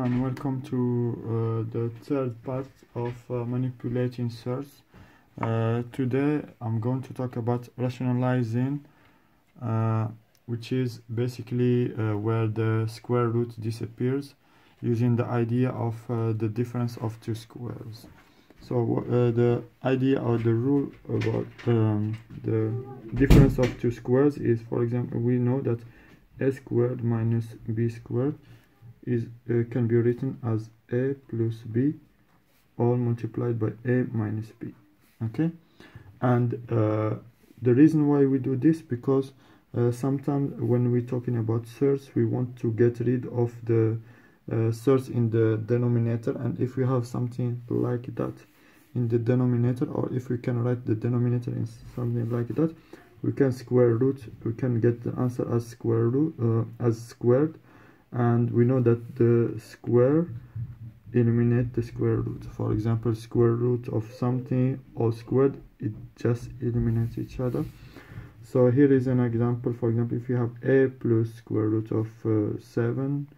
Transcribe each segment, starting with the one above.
and welcome to the third part of manipulating source. Today I'm going to talk about rationalizing, which is basically where the square root disappears using the idea of the difference of two squares. So the idea or the rule about the difference of two squares is, for example, we know that a squared minus b squared is can be written as a plus b all multiplied by a minus b. Okay, and the reason why we do this, because sometimes when we're talking about source, we want to get rid of the source in the denominator, and if we have something like that in the denominator, or if we can write the denominator in something like that, we can square root, we can get the answer as square root as squared, and we know that the square eliminate the square root. For example, square root of something or squared, it just eliminates each other. So here is an example. For example, if you have a plus square root of 7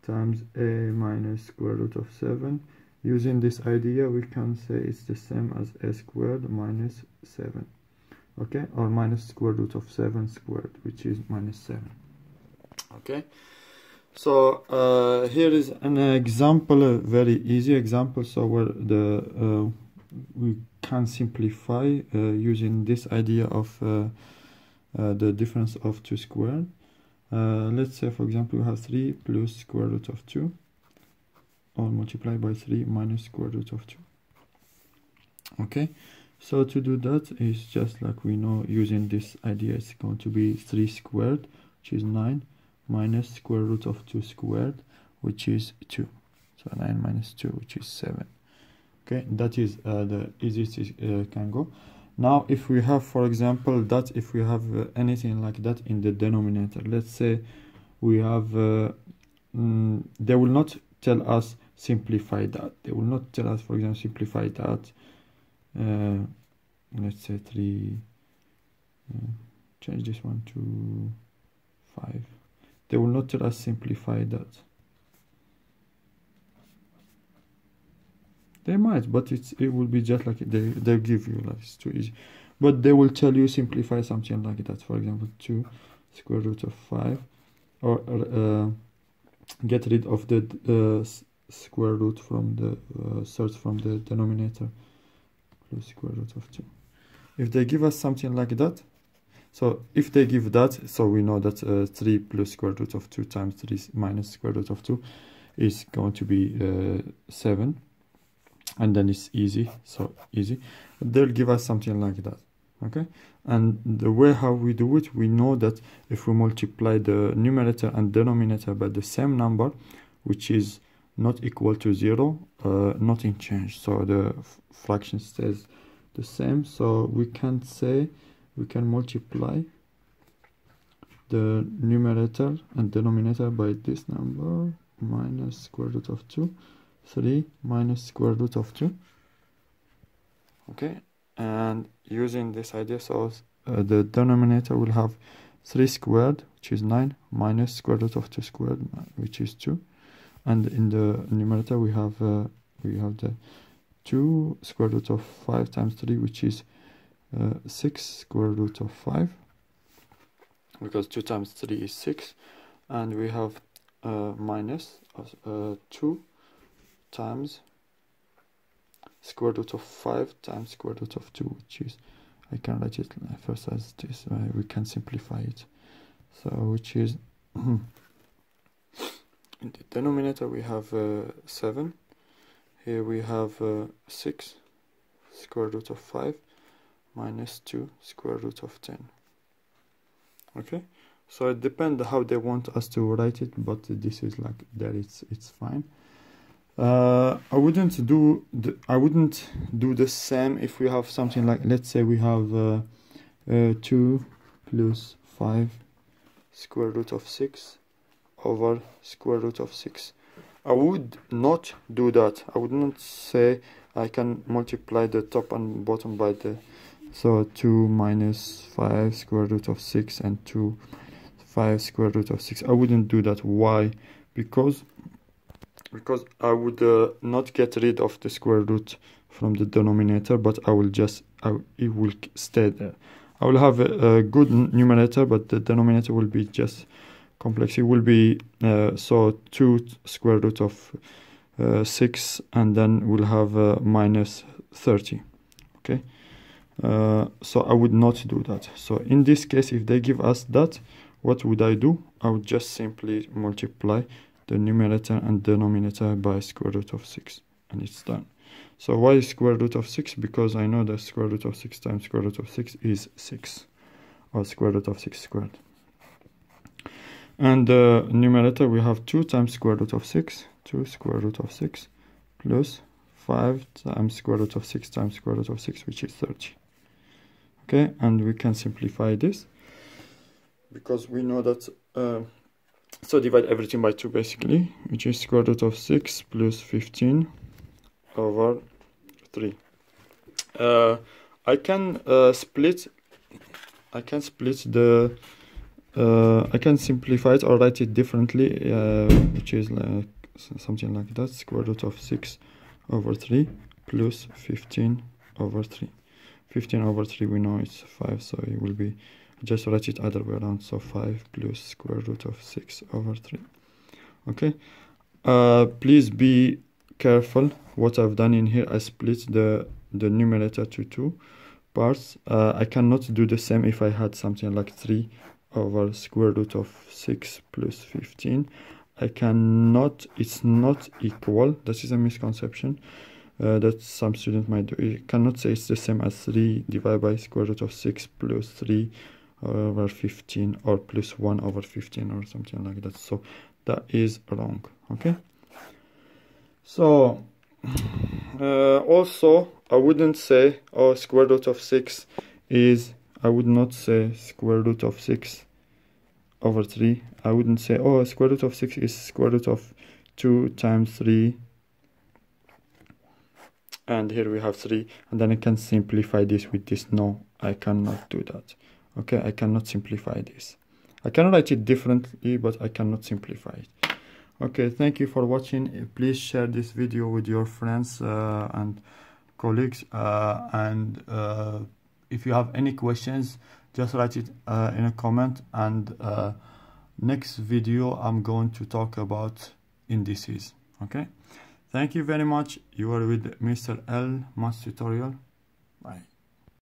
times a minus square root of 7, using this idea we can say it's the same as a squared minus 7, okay, or minus square root of 7 squared, which is minus 7. Okay, so here is an example, a very easy example, so where the we can simplify using this idea of the difference of two squared. Let's say, for example, we have 3 plus square root of 2 all multiplied by 3 minus square root of 2. Okay, so to do that is just like we know, using this idea, it's going to be 3 squared, which is 9, minus square root of 2 squared, which is 2. So 9 minus 2, which is 7. Okay, that is the easiest it can go. Now if we have, for example, that if we have anything like that in the denominator, let's say we have they will not tell us simplify that. They will not tell us, for example, simplify that. Let's say 3, change this one to 5. They will not tell us simplify that. They might, but it will be just like they give you, like, it's too easy. But they will tell you simplify something like that. For example, 2 square root of 5, or get rid of the square root from the source from the denominator, plus square root of 2. If they give us something like that, so if they give that, so we know that 3 plus square root of 2 times 3 minus square root of 2 is going to be 7, and then it's easy, so easy. They'll give us something like that. Okay, and the way how we do it, we know that if we multiply the numerator and denominator by the same number, which is not equal to 0, nothing changed, so the fraction stays the same. So we can say we can multiply the numerator and denominator by this number, minus square root of 2, 3 minus square root of 2. Okay, and using this idea, so the denominator will have 3 squared, which is 9, minus square root of 2 squared, which is 2, and in the numerator we have the 2 square root of 5 times 3, which is 6 square root of 5, because 2 times 3 is 6, and we have minus 2 times square root of 5 times square root of 2, which is, I can write it first as this, we can simplify it, so which is in the denominator we have 7, here we have 6 square root of 5 minus 2 square root of 10. Okay, so it depends how they want us to write it, but this is like that, it's fine. I wouldn't do the same if we have something like, let's say we have 2 plus 5 square root of 6 over square root of 6. I would not do that. I would not say I can multiply the top and bottom by the, so 2 minus 5 square root of 6 and 2 5 square root of 6. I wouldn't do that. Why? Because because I would not get rid of the square root from the denominator, but it will stay there. I will have a good numerator, but the denominator will be just complex. It will be so 2 square root of 6, and then we'll have minus 30. Okay, so I would not do that. So in this case, if they give us that, what would I do? I would just simply multiply the numerator and denominator by square root of 6, and it's done. So why square root of 6? Because I know that square root of 6 times square root of 6 is 6, or square root of 6 squared. And the numerator, we have 2 times square root of 6, 2 square root of 6, plus 5 times square root of 6 times square root of 6, which is 30. Okay, and we can simplify this, because we know that, so divide everything by 2 basically, which is square root of 6 plus 15 over 3. I can simplify it or write it differently, which is like something like that, square root of 6 over 3 plus 15 over 3. 15 over 3 we know it's 5, so it will be, just write it other way around, so 5 plus square root of 6 over 3. Okay, please be careful what I've done in here. I split the numerator to 2 parts. I cannot do the same if I had something like 3 over square root of 6 plus 15. I cannot, it's not equal. That is a misconception that some student might do. You cannot say it's the same as 3 divided by square root of 6 plus 3 over 15, or plus 1 over 15, or something like that. So that is wrong. Okay, so also I wouldn't say, oh, square root of 6 is, I would not say square root of 6 over 3. I wouldn't say, oh, square root of 6 is square root of 2 times 3, and here we have 3, and then I can simplify this with this. No, I cannot do that. Okay, I cannot simplify this. I can write it differently, but I cannot simplify it. Okay, thank you for watching. Please share this video with your friends and colleagues, and if you have any questions, just write it in a comment, and next video I'm going to talk about indices. Okay, thank you very much. You are with Mr. L Maths Tutorial.